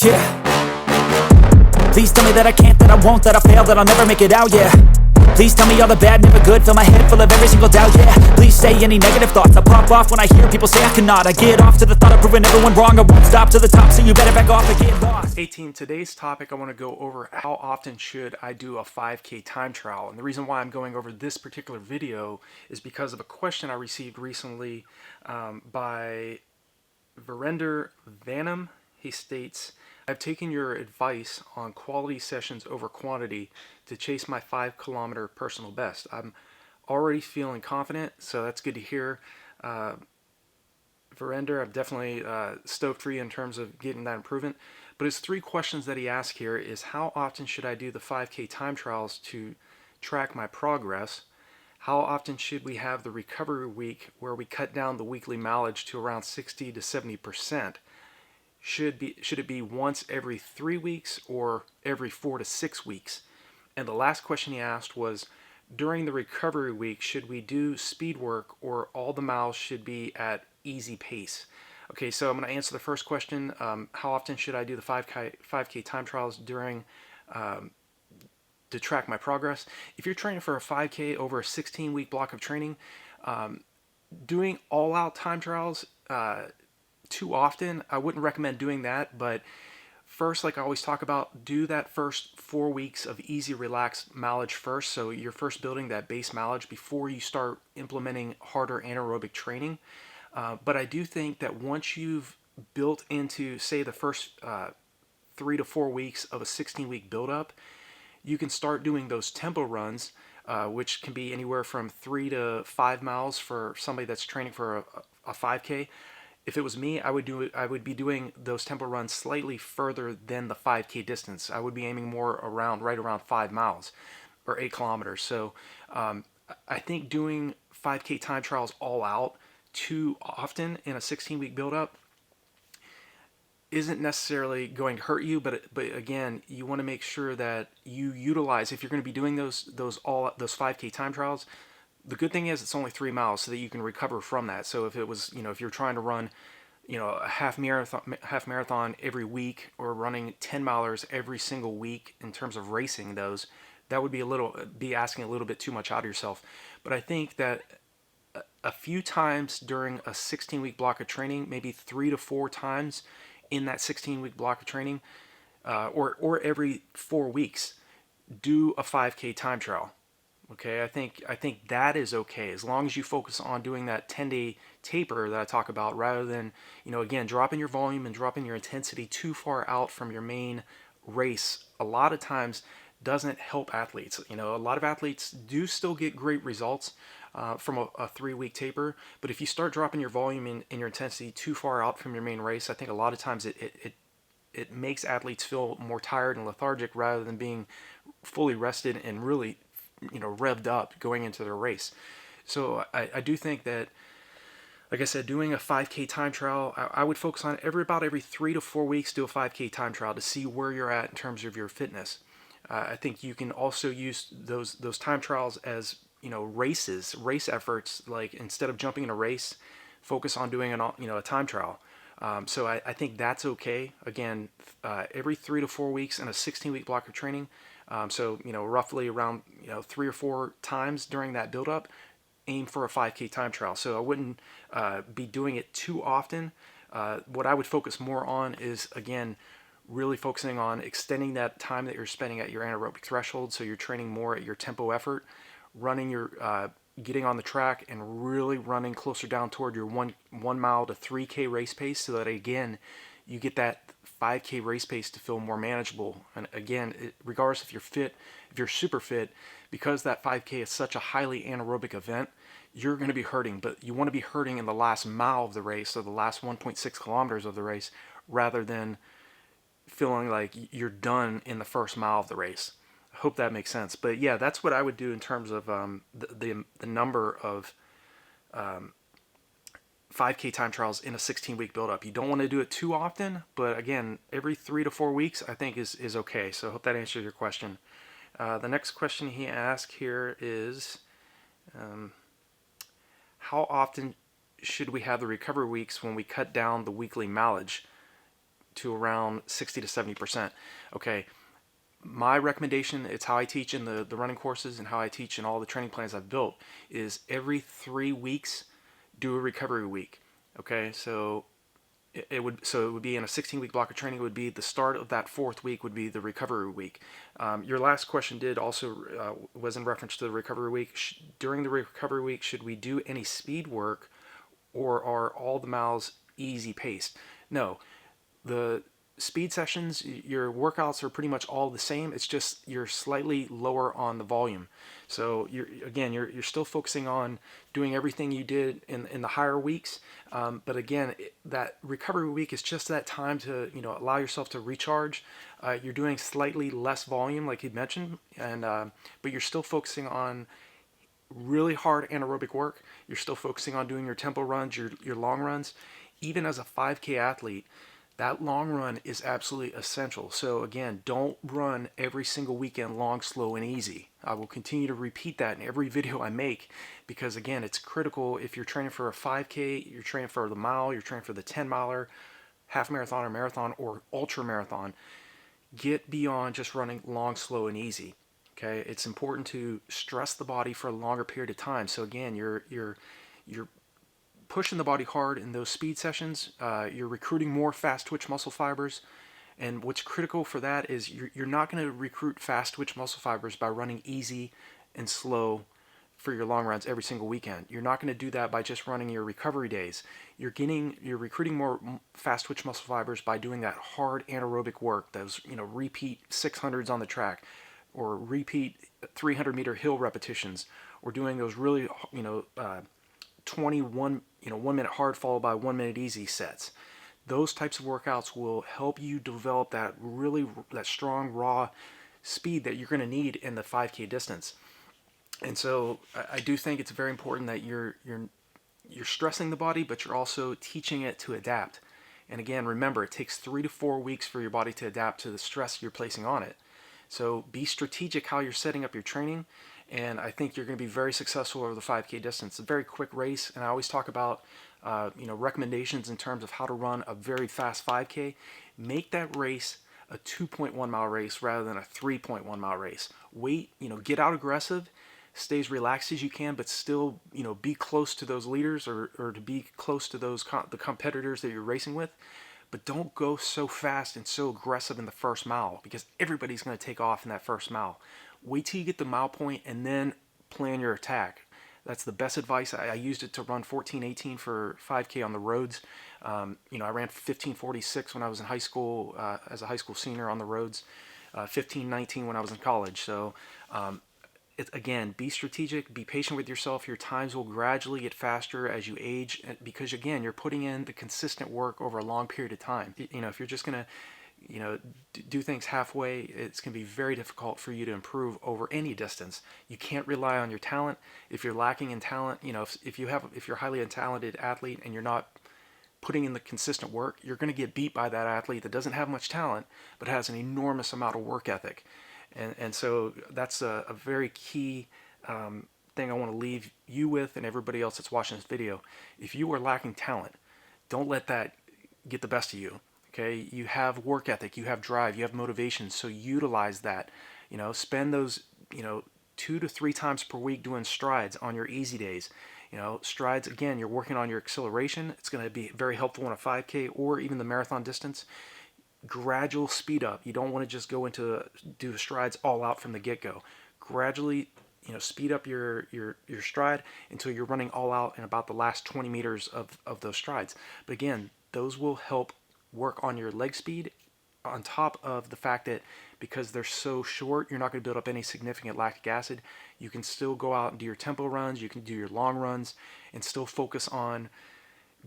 Yeah. Please tell me that I can't, that I won't, that I fail, that I'll never make it out, yeah. Please tell me all the bad, never good, fill my head full of every single doubt, yeah. Please say any negative thoughts, I pop off when I hear people say I cannot. I get off to the thought of proving everyone wrong, I won't stop to the top, so you better back off and get lost. Hey team, today's topic I want to go over how often should I do a 5K time trial. And the reason why I'm going over this particular video is because of a question I received recently by Virender Vanham. He states, I've taken your advice on quality sessions over quantity to chase my 5-kilometer personal best. I'm already feeling confident, so that's good to hear. Virender, I'm definitely stoked for you in terms of getting that improvement. But his 3 questions that he asked here is, how often should I do the 5K time trials to track my progress? How often should we have the recovery week where we cut down the weekly mileage to around 60 to 70%? Should it be once every 3 weeks or every 4 to 6 weeks? And the last question he asked was, during the recovery week, should we do speed work or all the miles should be at easy pace? Okay, so I'm going to answer the first question. How often should I do the 5K time trials during to track my progress? If you're training for a 5K over a 16-week block of training, doing all-out time trials too often, I wouldn't recommend doing that. But first, like I always talk about, do that first 4 weeks of easy, relaxed mileage first. So you're first building that base mileage before you start implementing harder anaerobic training. But I do think that once you've built into, say, the first 3 to 4 weeks of a 16-week buildup, you can start doing those tempo runs, which can be anywhere from 3 to 5 miles for somebody that's training for a 5K. If it was me, I would be doing those tempo runs slightly further than the 5K distance. I would be aiming more right around 5 miles or 8 kilometers. So I think doing 5K time trials all out too often in a 16-week buildup isn't necessarily going to hurt you, but again, you want to make sure that you utilize, if you're going to be doing those 5K time trials, the good thing is it's only 3 miles, so that you can recover from that. So if it was, if you're trying to run, a half marathon every week, or running 10 milers every single week in terms of racing those, that would be asking a little bit too much out of yourself. But I think that a few times during a 16-week block of training, maybe 3 to 4 times in that 16-week block of training, or every 4 weeks, do a 5K time trial. Okay, I think that is okay, as long as you focus on doing that 10-day taper that I talk about, rather than, again, dropping your volume and dropping your intensity too far out from your main race. A lot of times doesn't help athletes. A lot of athletes do still get great results from a 3-week taper, but if you start dropping your volume and your intensity too far out from your main race, I think a lot of times it makes athletes feel more tired and lethargic rather than being fully rested and really revved up going into their race. So I do think that, like I said, doing a 5K time trial, I would focus on about every 3 to 4 weeks, do a 5K time trial to see where you're at in terms of your fitness. I think you can also use those time trials as race efforts. Like, instead of jumping in a race, focus on doing a time trial. So I think that's okay. Again, every 3 to 4 weeks in a 16-week block of training. So roughly around 3 or 4 times during that build-up, aim for a 5K time trial. So I wouldn't be doing it too often. What I would focus more on is, again, really focusing on extending that time that you're spending at your anaerobic threshold, so you're training more at your tempo effort, getting on the track and really running closer down toward your 1 mile to 3K race pace, so that, again, you get that 5K race pace to feel more manageable. And again, regardless if you're fit, if you're super fit, because that 5K is such a highly anaerobic event, you're going to be hurting, but you want to be hurting in the last mile of the race, or the last 1.6 kilometers of the race, rather than feeling like you're done in the first mile of the race. I hope that makes sense. But yeah, that's what I would do in terms of the number of 5K time trials in a 16-week buildup. You don't want to do it too often, but again, every 3 to 4 weeks I think is okay. So I hope that answers your question. The next question he asked here is, how often should we have the recovery weeks when we cut down the weekly mileage? to around 60 to 70%. Okay, my recommendation, it's how I teach in the running courses and how I teach in all the training plans I've built, is every 3 weeks do a recovery week. Okay, so it would be in a 16-week block of training. It would be the start of that 4th week would be the recovery week. Your last question did also was in reference to the recovery week. During the recovery week, should we do any speed work, or are all the miles easy paced? No, the speed sessions, your workouts are pretty much all the same. It's just you're slightly lower on the volume. So you're still focusing on doing everything you did in the higher weeks. But again, that recovery week is just that time to allow yourself to recharge. You're doing slightly less volume, like you mentioned, and but you're still focusing on really hard anaerobic work. You're still focusing on doing your tempo runs, your long runs. Even as a 5K athlete, that long run is absolutely essential. So again, don't run every single weekend long, slow, and easy. I will continue to repeat that in every video I make, because again, it's critical. If you're training for a 5K, you're training for the mile, you're training for the 10 miler, half marathon or marathon or ultra marathon, get beyond just running long, slow, and easy. Okay, it's important to stress the body for a longer period of time. So again, you're pushing the body hard in those speed sessions. You're recruiting more fast twitch muscle fibers, and what's critical for that is you're not going to recruit fast twitch muscle fibers by running easy and slow for your long runs every single weekend. You're not going to do that by just running your recovery days. You're recruiting more fast twitch muscle fibers by doing that hard anaerobic work, those repeat 600s on the track, or repeat 300-meter hill repetitions, or doing those really 21 1 minute hard followed by 1 minute easy sets. Those types of workouts will help you develop that strong raw speed that you're going to need in the 5K distance. And so I do think it's very important that you're stressing the body, but you're also teaching it to adapt. And again, remember, it takes 3 to 4 weeks for your body to adapt to the stress you're placing on it. So be strategic how you're setting up your training, and I think you're going to be very successful over the 5K distance. It's a very quick race, and I always talk about recommendations in terms of how to run a very fast 5K. Make that race a 2.1 mile race rather than a 3.1 mile race. Get out aggressive, stay as relaxed as you can, but still be close to those leaders, or to be close to the competitors that you're racing with. But don't go so fast and so aggressive in the first mile, because everybody's going to take off in that first mile. Wait till you get the mile point and then plan your attack. That's the best advice. I used it to run 14:18 for 5K on the roads. I ran 15:46 when I was in high school as a high school senior on the roads, 15:19 when I was in college. So again, be strategic, be patient with yourself. Your times will gradually get faster as you age, because again, you're putting in the consistent work over a long period of time. If you're just going to do things halfway, it's going to be very difficult for you to improve over any distance. You can't rely on your talent. If you're lacking in talent, if you're a highly talented athlete and you're not putting in the consistent work, you're going to get beat by that athlete that doesn't have much talent but has an enormous amount of work ethic. And so that's a very key thing I want to leave you with and everybody else that's watching this video. If you are lacking talent, don't let that get the best of you. Okay, you have work ethic, you have drive, you have motivation, so utilize that. Spend those 2 to 3 times per week doing strides on your easy days. Strides, again, you're working on your acceleration. It's going to be very helpful in a 5K or even the marathon distance. Gradual speed up. You don't want to just go into do strides all out from the get-go. Gradually, speed up your stride until you're running all out in about the last 20 meters of those strides. But again, those will help work on your leg speed, on top of the fact that because they're so short, you're not going to build up any significant lactic acid. You can still go out and do your tempo runs, you can do your long runs, and still focus on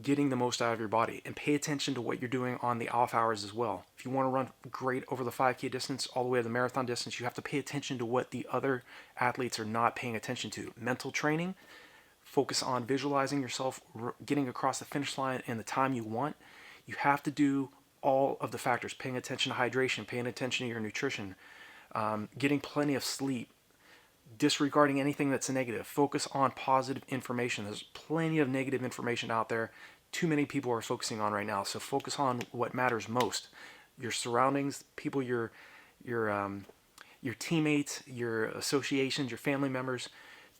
getting the most out of your body, and pay attention to what you're doing on the off hours as well. If you want to run great over the 5K distance all the way to the marathon distance, you have to pay attention to what the other athletes are not paying attention to. Mental training, focus on visualizing yourself getting across the finish line in the time you want. You have to do all of the factors, paying attention to hydration, paying attention to your nutrition, getting plenty of sleep, disregarding anything that's negative. Focus on positive information. There's plenty of negative information out there. Too many people are focusing on right now. So focus on what matters most. Your surroundings, people, your teammates, your associations, your family members.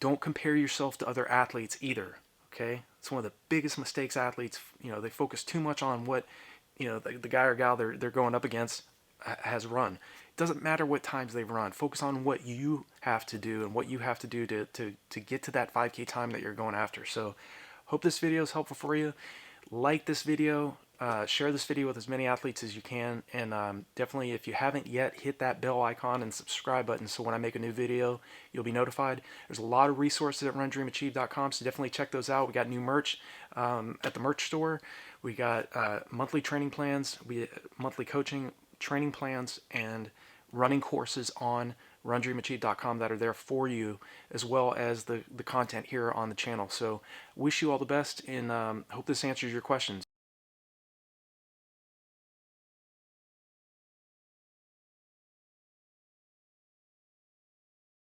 Don't compare yourself to other athletes either. Okay, it's one of the biggest mistakes athletes. They focus too much on what the guy or gal they're going up against has run. It doesn't matter what times they've run. Focus on what you have to do and what you have to do to get to that 5K time that you're going after. So hope this video is helpful for you. Like this video, share this video with as many athletes as you can, and definitely, if you haven't yet, hit that bell icon and subscribe button so when I make a new video, you'll be notified. There's a lot of resources at RunDreamAchieve.com, so definitely check those out. We got new merch at the merch store. We got monthly training plans, monthly coaching training plans, and running courses on RunDreamAchieve.com that are there for you, as well as the content here on the channel. So wish you all the best, and hope this answers your questions.